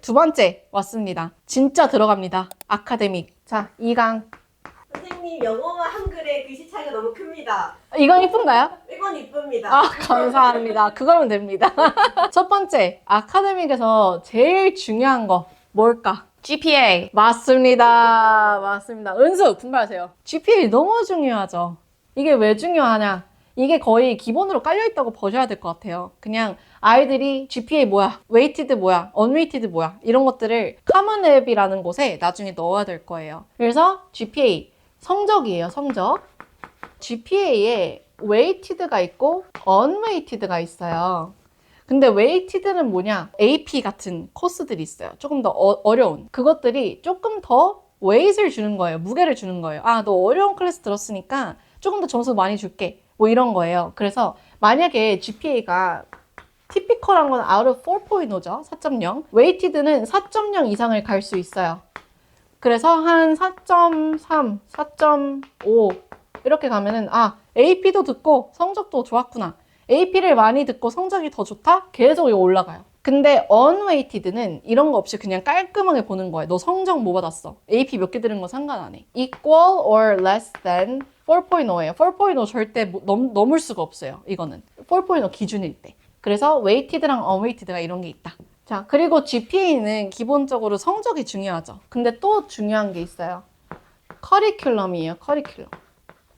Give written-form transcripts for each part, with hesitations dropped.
두 번째 왔습니다. 진짜 들어갑니다. 아카데믹. 자, 2강. 선생님 영어와 한글의 글씨 차이가 너무 큽니다. 이건 이쁜가요? 이건 이쁩니다. 아, 감사합니다. 그거면 됩니다. 첫 번째, 아카데믹에서 제일 중요한 거 뭘까? GPA. 맞습니다. 맞습니다. 은수, 분발하세요. GPA 너무 중요하죠. 이게 왜 중요하냐? 이게 거의 기본으로 깔려있다고 보셔야 될 것 같아요. 그냥 아이들이 GPA 뭐야, 웨이티드 뭐야, 언웨이티드 뭐야 이런 것들을 커먼 앱이라는 곳에 나중에 넣어야 될 거예요. 그래서 GPA, 성적이에요. 성적. GPA에 웨이티드가 있고 언웨이티드가 있어요. 근데 웨이티드는 뭐냐? AP 같은 코스들이 있어요. 조금 더 어려운. 그것들이 조금 더 웨이트를 주는 거예요. 무게를 주는 거예요. 아, 너 어려운 클래스 들었으니까 조금 더 점수 많이 줄게. 뭐 이런 거예요. 그래서 만약에 GPA가 티피컬한 건 out of 4.0죠. 4.0. 웨이티드는 4.0 이상을 갈 수 있어요. 그래서 한 4.3, 4.5 이렇게 가면은 아, AP도 듣고 성적도 좋았구나. AP를 많이 듣고 성적이 더 좋다? 계속 올라가요. 근데 unweighted는 이런 거 없이 그냥 깔끔하게 보는 거예요. 너 성적 뭐 받았어? AP 몇 개 들은 거 상관 안 해. equal or less than 4.0예요. 4.0 절대 넘을 수가 없어요. 이거는 4.0 기준일 때. 그래서 weighted랑 unweighted가 이런 게 있다. 자, 그리고 GPA는 기본적으로 성적이 중요하죠. 근데 또 중요한 게 있어요. 커리큘럼이에요. 커리큘럼.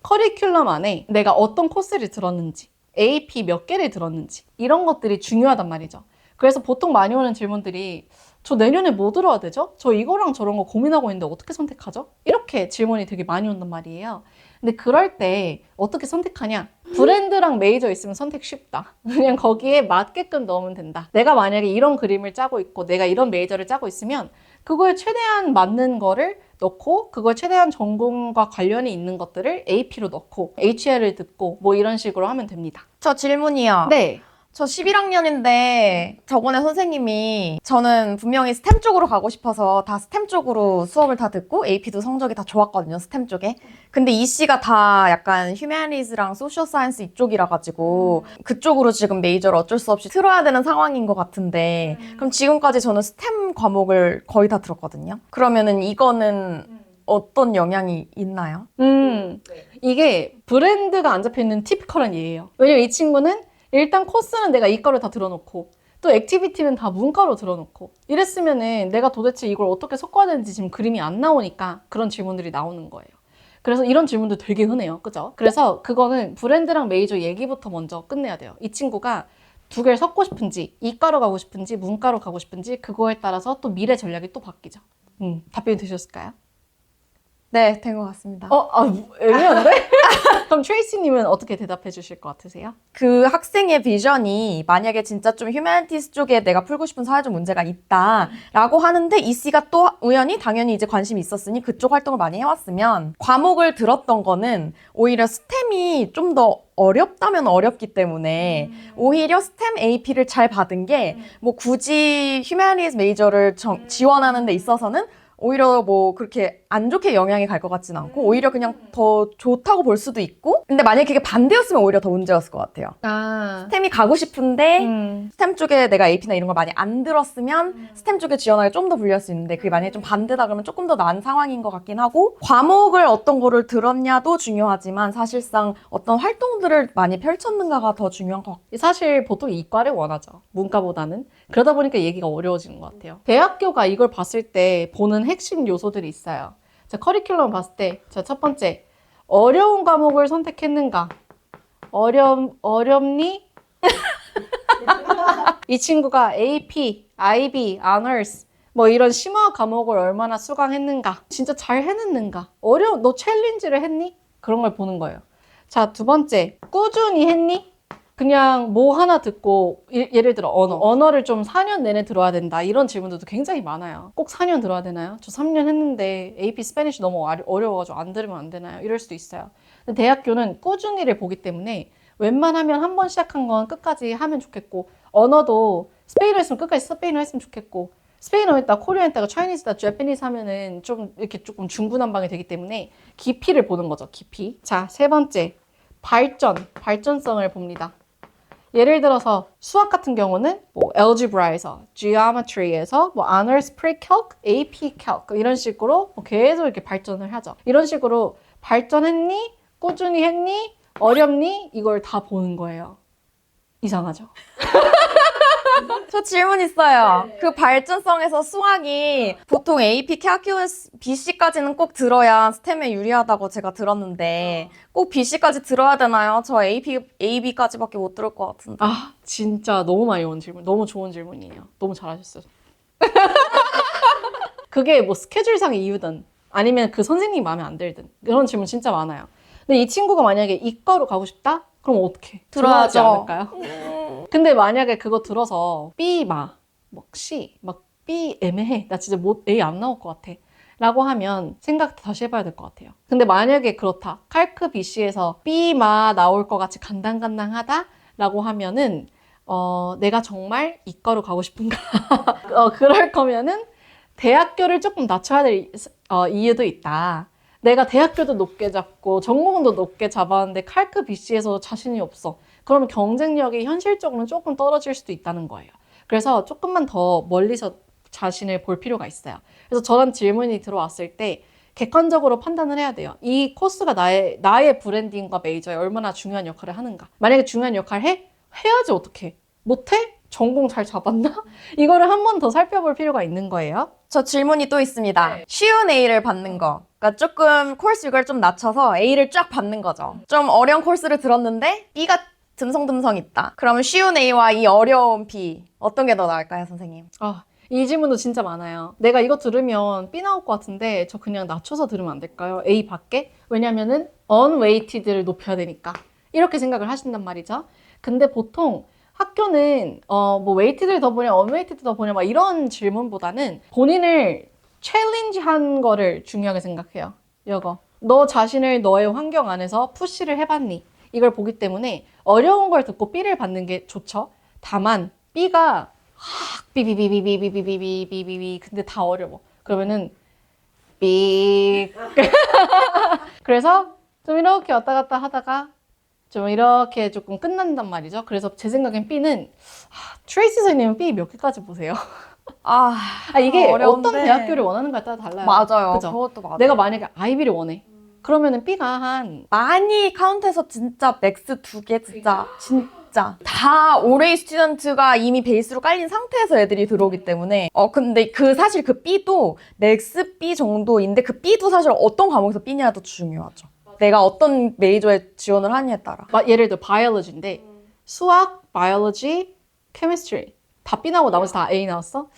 커리큘럼 안에 내가 어떤 코스를 들었는지, AP 몇 개를 들었는지 이런 것들이 중요하단 말이죠. 그래서 보통 많이 오는 질문들이 저 내년에 뭐 들어야 되죠? 저 이거랑 저런 거 고민하고 있는데 어떻게 선택하죠? 이렇게 질문이 되게 많이 온단 말이에요. 근데 그럴 때 어떻게 선택하냐? 브랜드랑 메이저 있으면 선택 쉽다. 그냥 거기에 맞게끔 넣으면 된다. 내가 만약에 이런 그림을 짜고 있고 내가 이런 메이저를 짜고 있으면 그거에 최대한 맞는 거를 넣고 그걸 최대한 전공과 관련이 있는 것들을 AP로 넣고 HL을 듣고 뭐 이런 식으로 하면 됩니다. 저 질문이요. 네. 저 11학년인데 저번에 선생님이 저는 분명히 스템 쪽으로 가고 싶어서 다 스템 쪽으로 수업을 다 듣고 AP도 성적이 다 좋았거든요. 스템 쪽에. 근데 이 씨가 다 약간 휴머니즈랑 소셜 사이언스 이쪽이라 가지고 그쪽으로 지금 메이저를 어쩔 수 없이 틀어야 되는 상황인 것 같은데 그럼 지금까지 저는 스템 과목을 거의 다 들었거든요. 그러면은 이거는 어떤 영향이 있나요? 이게 브랜드가 안 잡혀있는 티피컬한 예예요. 왜냐면 이 친구는 일단 코스는 내가 이과로 다 들어놓고 또 액티비티는 다 문과로 들어놓고 이랬으면은 내가 도대체 이걸 어떻게 섞어야 되는지 지금 그림이 안 나오니까 그런 질문들이 나오는 거예요. 그래서 이런 질문도 되게 흔해요. 그죠? 그래서 그거는 브랜드랑 메이저 얘기부터 먼저 끝내야 돼요. 이 친구가 두 개를 섞고 싶은지 이과로 가고 싶은지 문과로 가고 싶은지 그거에 따라서 또 미래 전략이 또 바뀌죠. 답변이 되셨을까요? 네, 된 것 같습니다. 애매한데? 그럼 트레이시님은 어떻게 대답해 주실 것 같으세요? 그 학생의 비전이 만약에 진짜 좀 휴머니티스 쪽에 내가 풀고 싶은 사회적 문제가 있다라고 하는데 이 씨가 또 우연히 당연히 이제 관심이 있었으니 그쪽 활동을 많이 해왔으면 과목을 들었던 거는 오히려 스템이 좀 더 어렵다면 어렵기 때문에 오히려 스템 AP를 잘 받은 게 뭐 굳이 휴머니티스 메이저를 지원하는 데 있어서는 오히려 뭐 그렇게 안 좋게 영향이 갈 것 같진 않고 오히려 그냥 더 좋다고 볼 수도 있고 근데 만약에 그게 반대였으면 오히려 더 문제였을 것 같아요. 스템이 가고 싶은데 스템 쪽에 내가 AP나 이런 걸 많이 안 들었으면 스템 쪽에 지원하기 좀 더 불리할 수 있는데 그게 만약에 좀 반대다 그러면 조금 더 나은 상황인 것 같긴 하고 과목을 어떤 거를 들었냐도 중요하지만 사실상 어떤 활동들을 많이 펼쳤는가가 더 중요한 것 같아요. 사실 보통 이과를 원하죠. 문과보다는. 그러다 보니까 얘기가 어려워지는 것 같아요. 대학교가 이걸 봤을 때 보는 핵심 요소들이 있어요. 자, 커리큘럼 봤을 때, 자, 첫 번째, 어려운 과목을 선택했는가? 어렵니? 이 친구가 AP, IB, Honors, 뭐 이런 심화 과목을 얼마나 수강했는가? 진짜 잘 해냈는가? 너 챌린지를 했니? 그런 걸 보는 거예요. 자, 두 번째, 꾸준히 했니? 그냥 뭐 하나 듣고 예를 들어 언어를 좀 4년 내내 들어야 된다 이런 질문들도 굉장히 많아요. 꼭 4년 들어야 되나요? 저 3년 했는데 AP 스페니쉬 너무 어려워가지고 안 들으면 안 되나요? 이럴 수도 있어요. 근데 대학교는 꾸준히를 보기 때문에 웬만하면 한 번 시작한 건 끝까지 하면 좋겠고 언어도 스페인어 했으면 끝까지 스페인어 했으면 좋겠고 스페인어 했다, 코리안 했다가 차이니스다, 재패니스 하면은 좀 이렇게 조금 중구난방이 되기 때문에 깊이를 보는 거죠. 깊이. 자, 세 번째 발전성을 봅니다. 예를 들어서 수학 같은 경우는 뭐 algebra에서, geometry에서, 뭐 honors pre-calc, AP calc 이런 식으로 뭐 계속 이렇게 발전을 하죠. 이런 식으로 발전했니? 꾸준히 했니? 어렵니? 이걸 다 보는 거예요. 이상하죠? 저 질문 있어요. 그 발전성에서 수학이 보통 AP, calculus, BC까지는 꼭 들어야 스템에 유리하다고 제가 들었는데 꼭 BC까지 들어야 되나요? 저 AB까지밖에 못 들을 것 같은데. 아, 진짜 너무 많이 온 질문. 너무 좋은 질문이에요. 너무 잘하셨어요. 그게 뭐 스케줄상의 이유든 아니면 그 선생님이 마음에 안 들든 그런 질문 진짜 많아요. 근데 이 친구가 만약에 이과로 가고 싶다? 그럼 어떻게? 들어야지 들어야죠. 않을까요? 근데 만약에 그거 들어서 B 막 C 막 B 애매해. 나 진짜 A 안 나올 것 같아. 라고 하면 생각 다시 해봐야 될 것 같아요. 근데 만약에 그렇다. 칼크 BC에서 B마 나올 것 같이 간당간당하다? 라고 하면은 내가 정말 이과로 가고 싶은가? 그럴 거면은 대학교를 조금 낮춰야 될 이유도 있다. 내가 대학교도 높게 잡고 전공도 높게 잡았는데 칼크 BC에서 자신이 없어. 그러면 경쟁력이 현실적으로는 조금 떨어질 수도 있다는 거예요. 그래서 조금만 더 멀리서 자신을 볼 필요가 있어요. 그래서 저런 질문이 들어왔을 때 객관적으로 판단을 해야 돼요. 이 코스가 나의 브랜딩과 메이저에 얼마나 중요한 역할을 하는가. 만약에 중요한 역할 해야지 어떡해. 못해? 전공 잘 잡았나? 이거를 한 번 더 살펴볼 필요가 있는 거예요. 저 질문이 또 있습니다. 네. 쉬운 A를 받는 거. 그러니까 조금 코र्스 유가를 좀 낮춰서 A를 쫙 받는 거죠. 좀 어려운 코र्스를 들었는데 B가 듬성듬성 있다. 그러면 쉬운 A와 이 어려운 B 어떤 게 더 나을까요, 선생님? 이 질문도 진짜 많아요. 내가 이거 들으면 B 나올 것 같은데 저 그냥 낮춰서 들으면 안 될까요? A 밖에? 왜냐면은 unweighted를 높여야 되니까. 이렇게 생각을 하신단 말이죠. 근데 보통 학교는 뭐 웨이티드를 더 보냐, 언웨이티드 더 보냐 막 이런 질문보다는 본인을 챌린지한 거를 중요하게 생각해요. 이거. 너 자신을 너의 환경 안에서 푸시를 해봤니? 이걸 보기 때문에 어려운 걸 듣고 B를 받는 게 좋죠. 다만 B가 삐비비비비비비비비비비 근데 다 어려워. 그러면은 삐 그래서 좀 이렇게 왔다 갔다 하다가 좀 이렇게 조금 끝난단 말이죠. 그래서 제 생각엔 B는 트레이스 선생님은 B 몇 개까지 보세요? 이게 어려운데. 어떤 대학교를 원하는가에 따라 달라요. 맞아요. 그죠? 그것도 맞아요. 내가 만약에 아이비를 원해. 그러면은 B가 한 많이 카운트해서 진짜 맥스 2개 진짜 다 올웨이 스튜던트가 이미 베이스로 깔린 상태에서 애들이 들어오기 때문에 근데 사실 그 B도 맥스 B 정도인데 그 B도 사실 어떤 과목에서 B냐도 중요하죠. 내가 어떤 메이저에 지원을 하느냐에 따라. 예를 들어 바이올로지인데 수학, 바이올로지, 케미스트리 다 B 나오고 나머지 다 A 나왔어?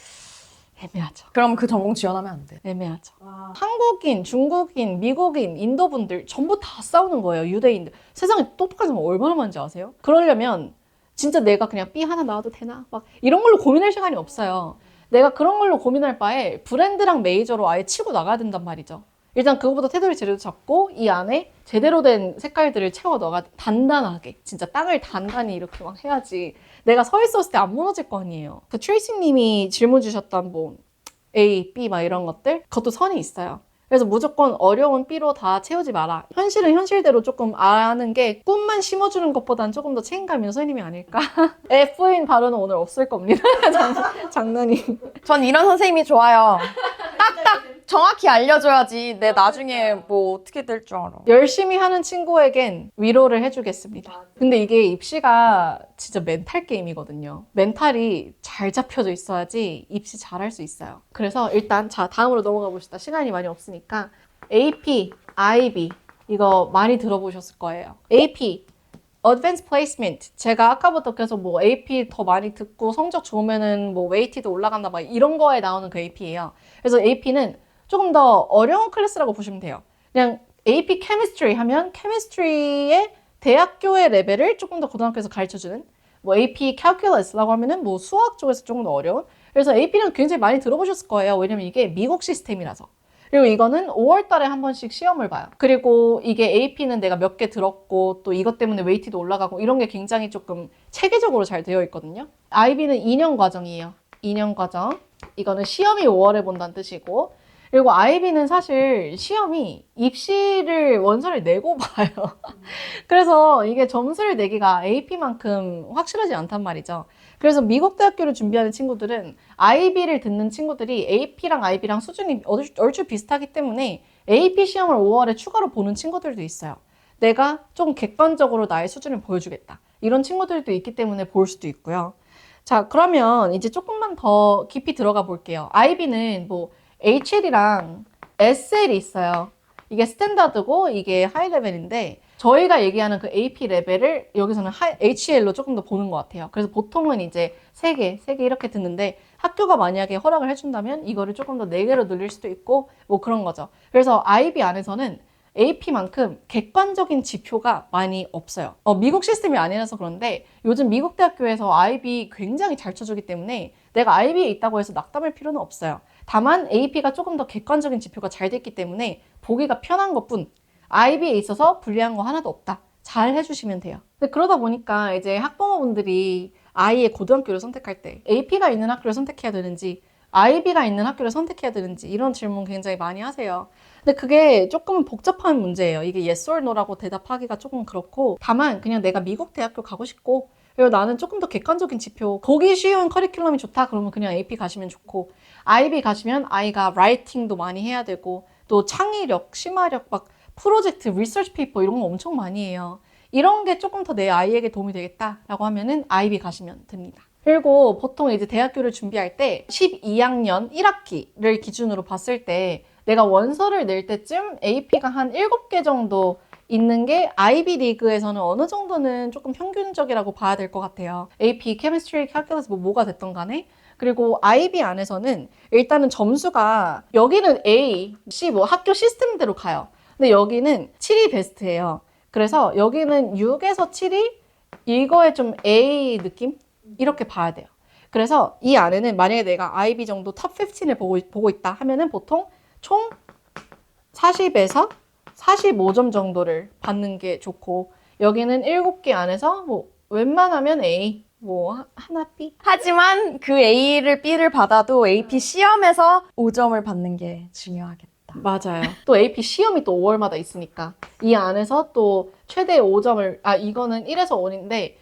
애매하죠. 그럼 그 전공 지원하면 안 돼. 애매하죠. 한국인, 중국인, 미국인, 인도분들 전부 다 싸우는 거예요. 유대인들. 세상에 똑똑한 사람 얼마나 많은지 아세요? 그러려면 진짜 내가 그냥 B 하나 나와도 되나? 막 이런 걸로 고민할 시간이 없어요. 내가 그런 걸로 고민할 바에 브랜드랑 메이저로 아예 치고 나가야 된단 말이죠. 일단 그거보다 테두리 제대로 잡고 이 안에 제대로 된 색깔들을 채워 넣어가 단단하게 진짜 땅을 단단히 이렇게 막 해야지 내가 서 있었을 때 안 무너질 거 아니에요. 그 트레이시 님이 질문 주셨던 뭐 A, B 막 이런 것들 그것도 선이 있어요. 그래서 무조건 어려운 B로 다 채우지 마라. 현실은 현실대로 조금 아는 게 꿈만 심어주는 것보단 조금 더 책임감 있는 선생님이 아닐까? F인 발언은 오늘 없을 겁니다. 장난이. 전 이런 선생님이 좋아요. 딱딱 정확히 알려줘야지 내 나중에 뭐 어떻게 될 줄 알아. 열심히 하는 친구에겐 위로를 해주겠습니다. 근데 이게 입시가 진짜 멘탈 게임이거든요. 멘탈이 잘 잡혀져 있어야지 입시 잘할 수 있어요. 그래서 일단 다음으로 넘어가 봅시다. 시간이 많이 없으니까 AP, IB 이거 많이 들어보셨을 거예요. AP Advanced Placement 제가 아까부터 계속 뭐 AP 더 많이 듣고 성적 좋으면은 뭐 웨이티드 올라간다 막 이런 거에 나오는 그 AP예요. 그래서 AP는 조금 더 어려운 클래스라고 보시면 돼요. 그냥 AP Chemistry 하면 Chemistry의 대학교의 레벨을 조금 더 고등학교에서 가르쳐주는 뭐 AP Calculus라고 하면은 뭐 수학 쪽에서 조금 더 어려운 그래서 AP는 굉장히 많이 들어보셨을 거예요. 왜냐면 이게 미국 시스템이라서. 그리고 이거는 5월 달에 한 번씩 시험을 봐요. 그리고 이게 AP는 내가 몇 개 들었고 또 이것 때문에 웨이티도 올라가고 이런 게 굉장히 조금 체계적으로 잘 되어 있거든요. IB는 2년 과정이에요. 2년 과정. 이거는 시험이 5월에 본다는 뜻이고 그리고 IB는 사실 시험이 입시를 원서를 내고 봐요. 그래서 이게 점수를 내기가 AP만큼 확실하지 않단 말이죠. 그래서 미국 대학교를 준비하는 친구들은 IB를 듣는 친구들이 AP랑 IB랑 수준이 얼추 비슷하기 때문에 AP 시험을 5월에 추가로 보는 친구들도 있어요. 내가 좀 객관적으로 나의 수준을 보여주겠다. 이런 친구들도 있기 때문에 볼 수도 있고요. 자, 그러면 이제 조금만 더 깊이 들어가 볼게요. IB는 뭐 HL이랑 SL이 있어요. 이게 스탠다드고 이게 하이 레벨인데 저희가 얘기하는 그 AP 레벨을 여기서는 HL로 조금 더 보는 것 같아요. 그래서 보통은 이제 3개 이렇게 듣는데 학교가 만약에 허락을 해준다면 이거를 조금 더 4개로 늘릴 수도 있고 뭐 그런 거죠. 그래서 IB 안에서는 AP만큼 객관적인 지표가 많이 없어요. 미국 시스템이 아니라서 그런데 요즘 미국 대학교에서 IB 굉장히 잘 쳐주기 때문에 내가 IB에 있다고 해서 낙담할 필요는 없어요. 다만 AP가 조금 더 객관적인 지표가 잘 됐기 때문에 보기가 편한 것뿐 IB에 있어서 불리한 거 하나도 없다. 잘 해주시면 돼요. 근데 그러다 보니까 이제 학부모분들이 아이의 고등학교를 선택할 때 AP가 있는 학교를 선택해야 되는지 IB가 있는 학교를 선택해야 되는지 이런 질문 굉장히 많이 하세요. 근데 그게 조금 복잡한 문제예요. 이게 yes or no라고 대답하기가 조금 그렇고 다만 그냥 내가 미국 대학교 가고 싶고 그리고 나는 조금 더 객관적인 지표 보기 쉬운 커리큘럼이 좋다 그러면 그냥 AP 가시면 좋고 IB 가시면 아이가 라이팅도 많이 해야 되고 또 창의력, 심화력 막 프로젝트, 리서치 페이퍼 이런 거 엄청 많이 해요. 이런 게 조금 더 내 아이에게 도움이 되겠다라고 하면은 IB 가시면 됩니다. 그리고 보통 이제 대학교를 준비할 때 12학년 1학기를 기준으로 봤을 때 내가 원서를 낼 때쯤 AP가 한 7개 정도 있는 게 IB 리그에서는 어느 정도는 조금 평균적이라고 봐야 될 것 같아요. AP, 케미스트리, 캘큘러스 뭐가 됐던 간에. 그리고 IB 안에서는 일단은 점수가 여기는 A, C 뭐 학교 시스템대로 가요. 근데 여기는 7이 베스트예요. 그래서 여기는 6에서 7이 이거에 좀 A 느낌? 이렇게 봐야 돼요. 그래서 이 안에는 만약에 내가 IB 정도 탑 15을 보고 있다 하면은 보통 총 40에서 45점 정도를 받는 게 좋고 여기는 7개 안에서 뭐 웬만하면 A, 뭐 하나 B? 하지만 그 A를 B를 받아도 AP 시험에서 5점을 받는 게 중요하겠다. 맞아요. 또 AP 시험이 또 5월마다 있으니까 이 안에서 또 최대 5점을 이거는 1에서 5인데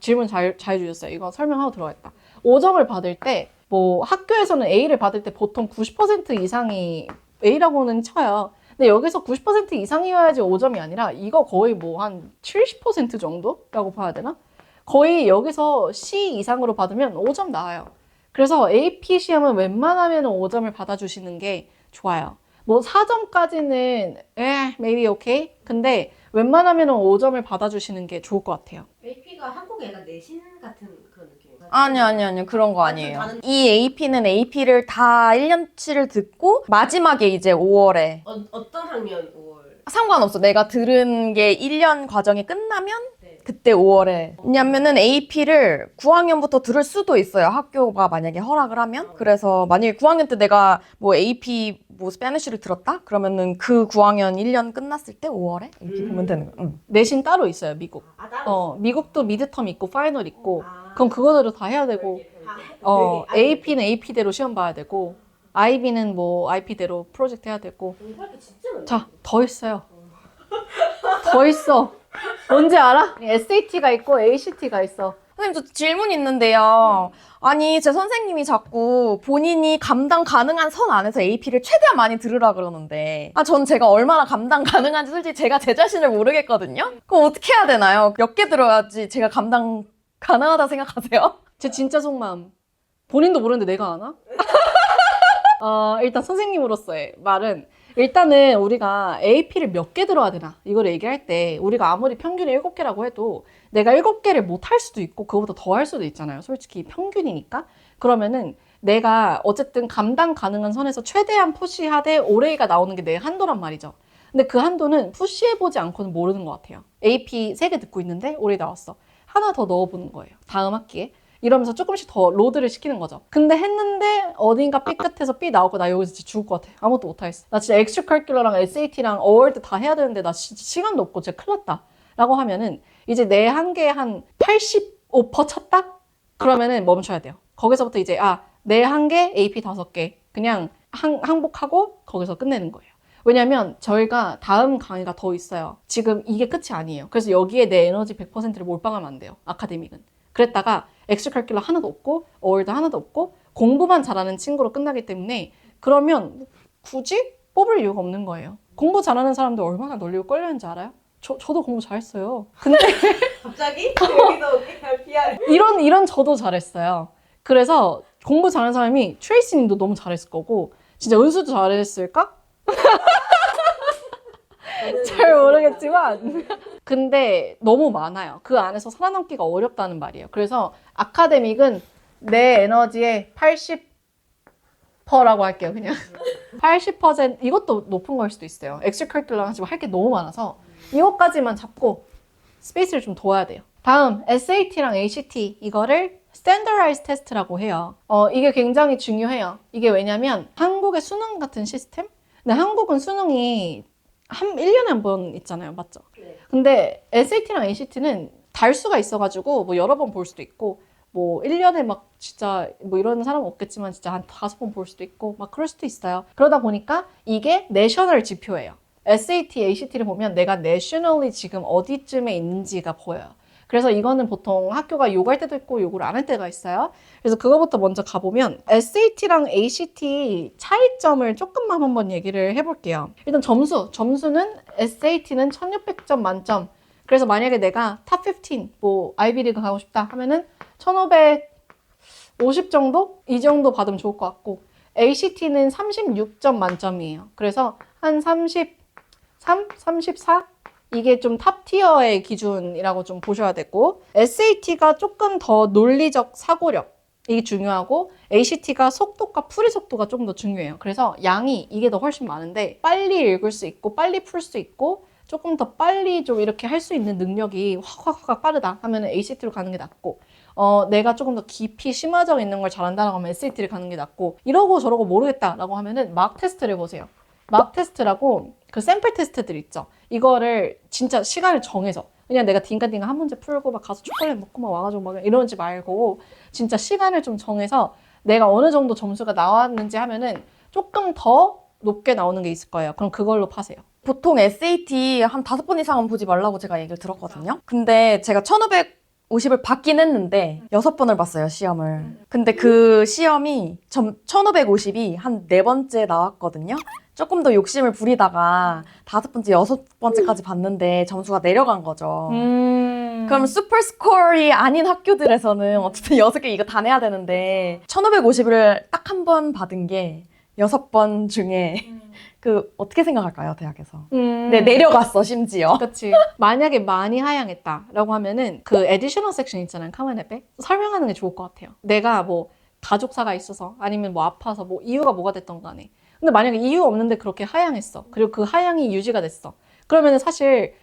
질문 잘 주셨어요. 이거 설명하고 들어가겠다. 5점을 받을 때 뭐 학교에서는 A를 받을 때 보통 90% 이상이 A라고는 쳐요. 근데 여기서 90% 이상이어야지 5점이 아니라 이거 거의 뭐 한 70% 정도라고 봐야 되나? 거의 여기서 C 이상으로 받으면 5점 나와요. 그래서 AP 시험은 웬만하면 5점을 받아주시는 게 좋아요. 뭐 4점까지는 maybe okay. 근데 웬만하면 5점을 받아주시는 게 좋을 것 같아요. AP가 한국 애가 내신 같은 그런 느낌이에요. 아니요. 그런 거 완전 아니에요. 다른- 이 AP는 AP를 다 1년치를 듣고 마지막에 이제 5월에 어떤 학년 5월? 상관없어. 내가 들은 게 1년 과정이 끝나면 네. 그때 5월에. 왜냐면은 AP를 9학년부터 들을 수도 있어요. 학교가 만약에 허락을 하면. 그래서 만약에 9학년 때 내가 뭐 AP 뭐 스페니쉬를 들었다? 그러면은 그 9학년 1년 끝났을 때 5월에 AP 보면 되는 거야. 내신 따로 있어요, 미국. 따로 미국도 미드텀 있고 파이널 있고 아. 그럼 그거대로 다 해야 되고 별개 AP는 AP대로 시험 봐야 되고 IB는 뭐 IP대로 프로젝트 해야 되고 공부할 게 진짜 많네. 자, 더 있어요. 더 있어. 뭔지 알아? SAT가 있고 ACT가 있어. 선생님, 저 질문 있는데요. 아니, 제 선생님이 자꾸 본인이 감당 가능한 선 안에서 AP를 최대한 많이 들으라 그러는데, 전 제가 얼마나 감당 가능한지 솔직히 제가 제 자신을 모르겠거든요? 그럼 어떻게 해야 되나요? 몇 개 들어야지 제가 감당 가능하다 생각하세요? 제 진짜 속마음. 본인도 모르는데 내가 아나? 일단 선생님으로서의 말은 일단은 우리가 AP를 몇 개 들어야 되나 이걸 얘기할 때 우리가 아무리 평균이 7개라고 해도 내가 7개를 못 할 수도 있고 그거보다 더 할 수도 있잖아요. 솔직히 평균이니까. 그러면은 내가 어쨌든 감당 가능한 선에서 최대한 푸시하되 올해가 나오는 게 내 한도란 말이죠. 근데 그 한도는 푸시해보지 않고는 모르는 것 같아요. AP 3개 듣고 있는데 올해 나왔어. 하나 더 넣어보는 거예요. 다음 학기에. 이러면서 조금씩 더 로드를 시키는 거죠. 근데 했는데 어딘가 B 끝에서 B 나오고 나 여기서 진짜 죽을 것 같아. 아무것도 못하겠어. 나 진짜 엑스트라 커리큘러랑 SAT랑 어월드 다 해야 되는데 나 진짜 시간도 없고 진짜 큰일 났다. 라고 하면은 이제 내 한계에 한 85% 찼다? 그러면은 멈춰야 돼요. 거기서부터 이제 내 한계 AP 5개. 그냥 항복하고 거기서 끝내는 거예요. 왜냐면 저희가 다음 강의가 더 있어요. 지금 이게 끝이 아니에요. 그래서 여기에 내 에너지 100%를 몰빵하면 안 돼요. 아카데믹은. 그랬다가 엑스트라큐러 하나도 없고 어월드 하나도 없고 공부만 잘하는 친구로 끝나기 때문에 그러면 굳이 뽑을 이유가 없는 거예요. 공부 잘하는 사람들 얼마나 널리고 끌려는지 알아요? 저도 공부 잘했어요. 근데 갑자기 여기서 그냥 PR. 이런 저도 잘했어요. 그래서 공부 잘하는 사람이 트레이시 님도 너무 잘했을 거고 진짜 은수도 잘했을까? 잘 모르겠지만 근데 너무 많아요. 그 안에서 살아남기가 어렵다는 말이에요. 그래서 아카데믹은 내 에너지의 80%라고 할게요. 그냥 80% 이것도 높은 걸 수도 있어요. 엑스트라커리큘럼 하지만 할 게 너무 많아서 이것까지만 잡고 스페이스를 좀 둬야 돼요. 다음 SAT랑 ACT 이거를 스탠더라이즈 테스트라고 해요. 이게 굉장히 중요해요. 이게 왜냐면 한국의 수능 같은 시스템? 근데 한국은 수능이 1년에 한 번 있잖아요. 맞죠? 네. 근데 SAT랑 ACT는 달수가 있어가지고 뭐 여러 번 볼 수도 있고 뭐 1년에 막 진짜 뭐 이런 사람은 없겠지만 진짜 한 5번 볼 수도 있고 막 그럴 수도 있어요. 그러다 보니까 이게 내셔널 지표예요. SAT, ACT를 보면 내가 내셔널리 지금 어디쯤에 있는지가 보여요. 그래서 이거는 보통 학교가 요구할 때도 있고 요구를 안 할 때가 있어요. 그래서 그거부터 먼저 가보면 SAT랑 ACT 차이점을 조금만 한번 얘기를 해볼게요. 일단 점수는 SAT는 1600점 만점. 그래서 만약에 내가 탑 15, 뭐 아이비리그 가고 싶다 하면은 1550 정도? 이 정도 받으면 좋을 것 같고 ACT는 36점 만점이에요. 그래서 한 33, 34? 이게 좀 탑 티어의 기준이라고 좀 보셔야 되고 SAT가 조금 더 논리적 사고력 이게 중요하고 ACT가 속도과 풀이 속도가 조금 더 중요해요. 그래서 양이 이게 더 훨씬 많은데 빨리 읽을 수 있고 빨리 풀 수 있고 조금 더 빨리 좀 이렇게 할 수 있는 능력이 확 빠르다 하면 ACT로 가는 게 낫고 내가 조금 더 깊이 심화적 있는 걸 잘한다라고 하면 SAT를 가는 게 낫고 이러고 저러고 모르겠다라고 하면은 막 테스트를 보세요. 막 테스트라고 그 샘플 테스트들 있죠. 이거를 진짜 시간을 정해서 그냥 내가 딩가딩가 한 문제 풀고 막 가서 초콜릿 먹고 막 와가지고 막 이러지 말고 진짜 시간을 좀 정해서 내가 어느 정도 점수가 나왔는지 하면은 조금 더 높게 나오는 게 있을 거예요. 그럼 그걸로 파세요. 보통 SAT 한 5번 이상은 보지 말라고 제가 얘기를 들었거든요. 근데 제가 1550을 받긴 했는데 6번을 봤어요, 시험을. 근데 그 시험이 1550이 한 4번째 나왔거든요. 조금 더 욕심을 부리다가 5번째, 6번째까지 봤는데 점수가 내려간 거죠. 그럼 슈퍼스코어이 아닌 학교들에서는 어쨌든 6개 이거 다 내야 되는데 1550을 딱 한 번 받은 게 6번 중에 그 어떻게 생각할까요, 대학에서? 네, 내려갔어, 심지어. 그렇지. 만약에 많이 하향했다라고 하면은 그 에디셔널 섹션 있잖아요. 카멘 앱에 설명하는 게 좋을 것 같아요. 내가 뭐 가족사가 있어서 아니면 뭐 아파서 뭐 이유가 뭐가 됐던 간에 근데 만약에 이유 없는데 그렇게 하향했어. 그리고 그 하향이 유지가 됐어. 그러면은 사실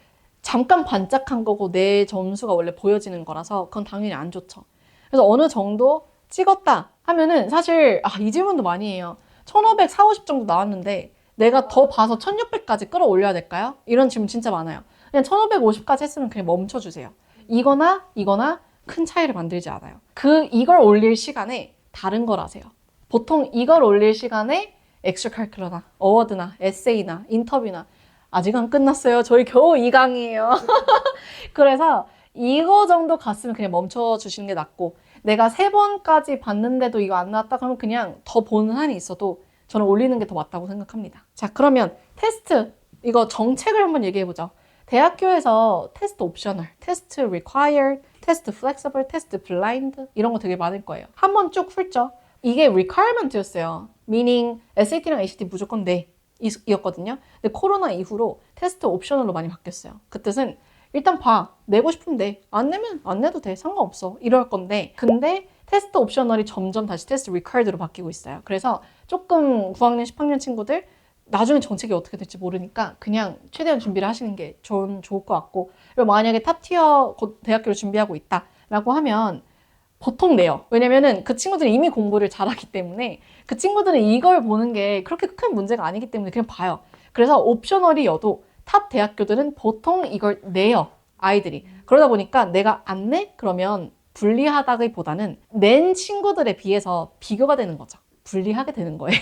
잠깐 반짝한 거고 내 점수가 원래 보여지는 거라서 그건 당연히 안 좋죠. 그래서 어느 정도 찍었다 하면은 사실 이 질문도 많이 해요. 1500, 450 정도 나왔는데 내가 더 봐서 1600까지 끌어올려야 될까요? 이런 질문 진짜 많아요. 그냥 1550까지 했으면 그냥 멈춰주세요. 이거나 큰 차이를 만들지 않아요. 이걸 올릴 시간에 다른 걸 하세요. 보통 이걸 올릴 시간에 엑스트라커리큘러나 어워드나 에세이나 인터뷰나 아직 안 끝났어요. 저희 겨우 2강이에요. 그래서 이거 정도 갔으면 그냥 멈춰주시는 게 낫고 내가 3번까지 봤는데도 이거 안 나왔다 그러면 그냥 더 보는 한이 있어도 저는 올리는 게 더 맞다고 생각합니다. 자, 그러면 테스트 이거 정책을 한번 얘기해보죠. 대학교에서 테스트 옵셔널, 테스트 required, 테스트 flexible, 테스트 blind 이런 거 되게 많을 거예요. 한번 쭉 훑죠. 이게 requirement였어요. meaning SAT랑 ACT 무조건 네 이었거든요. 근데 코로나 이후로 테스트 옵셔널로 많이 바뀌었어요. 그 뜻은 일단 내고 싶으면 내, 안 내면 안 내도 돼, 상관없어 이럴 건데 근데 테스트 옵셔널이 점점 다시 테스트 리ኳ이드로 바뀌고 있어요. 그래서 조금 9학년, 10학년 친구들 나중에 정책이 어떻게 될지 모르니까 그냥 최대한 준비를 하시는 게 좋을 것 같고 그리고 만약에 탑티어 대학교를 준비하고 있다라고 하면 보통 내요. 왜냐면은 그 친구들이 이미 공부를 잘하기 때문에 그 친구들은 이걸 보는 게 그렇게 큰 문제가 아니기 때문에 그냥 봐요. 그래서 옵셔널이어도 탑 대학교들은 보통 이걸 내요. 아이들이. 그러다 보니까 내가 안 내? 그러면 불리하다기보다는 낸 친구들에 비해서 비교가 되는 거죠. 분리하게 되는 거예요.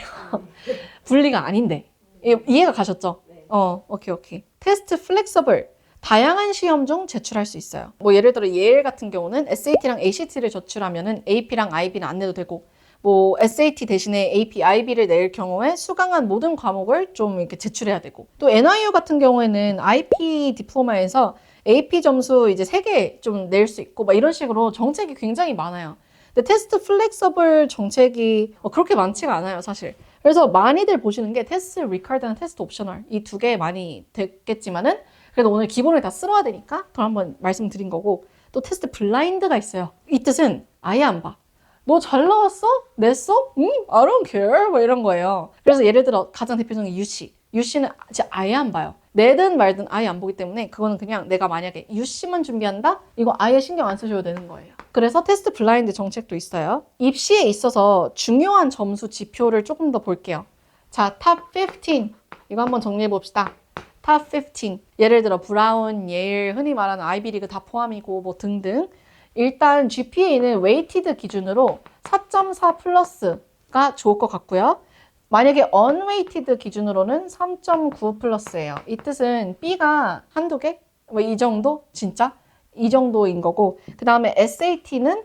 분리가 아닌데. 이해가 가셨죠? 네. 오케이. 테스트 플렉서블. 다양한 시험 중 제출할 수 있어요. 뭐 예를 들어 예일 같은 경우는 SAT랑 ACT를 제출하면은 AP랑 IB는 안 내도 되고, 뭐 SAT 대신에 AP, IB를 낼 경우에 수강한 모든 과목을 좀 이렇게 제출해야 되고, 또 NIU 같은 경우에는 IP 디플로마에서 AP 점수 이제 3개 좀 낼 수 있고, 막 이런 식으로 정책이 굉장히 많아요. 근데 테스트 플렉서블 정책이 그렇게 많지가 않아요, 사실. 그래서 많이들 보시는 게 테스트 리카드랑 테스트 옵셔널 이 2개 많이 됐겠지만은, 그래도 오늘 기본을 다 쓸어야 되니까 더 한번 말씀드린 거고, 또 테스트 블라인드가 있어요. 이 뜻은 아예 안 봐. 너 잘 나왔어? 냈어? I don't care. 뭐 이런 거예요. 그래서 예를 들어 가장 대표적인 UC. UC는 진짜 아예 안 봐요. 내든 말든 아예 안 보기 때문에 그거는 그냥 내가 만약에 UC만 준비한다? 이거 아예 신경 안 쓰셔도 되는 거예요. 그래서 테스트 블라인드 정책도 있어요. 입시에 있어서 중요한 점수 지표를 조금 더 볼게요. 자, 탑 15. 이거 한번 정리해 봅시다. 탑 15. 예를 들어 브라운, 예일, 흔히 말하는 아이비리그 다 포함이고 뭐 등등. 일단 GPA는 웨이티드 기준으로 4.4 플러스가 좋을 것 같고요. 만약에 unweighted 기준으로는 3.9 플러스예요. 이 뜻은 B가 한두 개? 뭐 이 정도? 진짜? 이 정도인 거고, 그 다음에 SAT는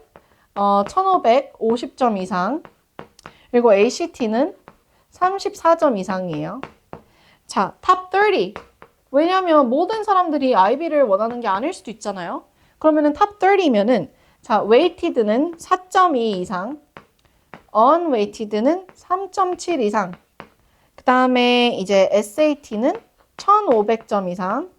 1550점 이상, 그리고 ACT는 34점 이상이에요. 자, 탑 30. 왜냐면 모든 사람들이 IB를 원하는 게 아닐 수도 있잖아요. 그러면은 탑 30면은 자, weighted는 4.2 이상, unweighted는 3.7 이상, 그 다음에 이제 SAT는 1500점 이상,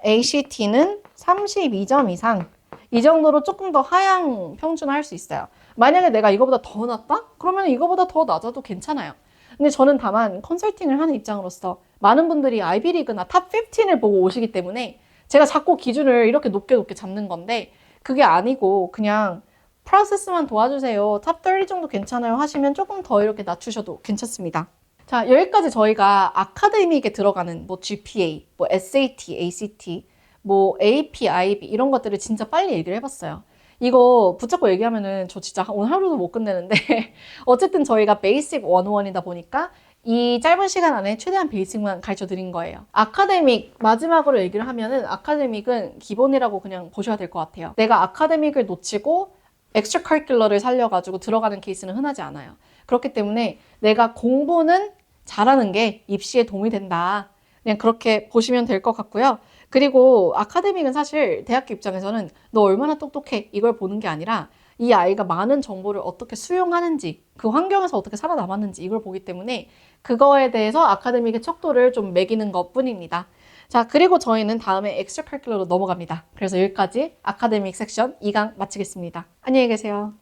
ACT는 32점 이상. 이 정도로 조금 더 하향 평준화할 수 있어요. 만약에 내가 이거보다 더 낮다? 그러면 이거보다 더 낮아도 괜찮아요. 근데 저는 다만 컨설팅을 하는 입장으로서 많은 분들이 아이비리그나 탑 15을 보고 오시기 때문에 제가 자꾸 기준을 이렇게 높게 잡는 건데, 그게 아니고 그냥 프로세스만 도와주세요. 탑 30 정도 괜찮아요 하시면 조금 더 이렇게 낮추셔도 괜찮습니다. 자, 여기까지 저희가 아카데믹에 들어가는 뭐 GPA, 뭐 SAT, ACT, 뭐 AP, IB 이런 것들을 진짜 빨리 얘기를 해봤어요. 이거 붙잡고 얘기하면은 저 진짜 오늘 하루도 못 끝내는데 어쨌든 저희가 베이직 101이다 보니까 이 짧은 시간 안에 최대한 베이직만 가르쳐 드린 거예요. 아카데믹 마지막으로 얘기를 하면은, 아카데믹은 기본이라고 그냥 보셔야 될 것 같아요. 내가 아카데믹을 놓치고 엑스트라 커리큘러를 살려가지고 들어가는 케이스는 흔하지 않아요. 그렇기 때문에 내가 공부는 잘하는 게 입시에 도움이 된다. 그냥 그렇게 보시면 될 것 같고요. 그리고 아카데믹은 사실 대학교 입장에서는 너 얼마나 똑똑해 이걸 보는 게 아니라 이 아이가 많은 정보를 어떻게 수용하는지, 그 환경에서 어떻게 살아남았는지 이걸 보기 때문에 그거에 대해서 아카데믹의 척도를 좀 매기는 것 뿐입니다. 자, 그리고 저희는 다음에 엑스트라 커리큘러로 넘어갑니다. 그래서 여기까지 아카데믹 섹션 2강 마치겠습니다. 안녕히 계세요.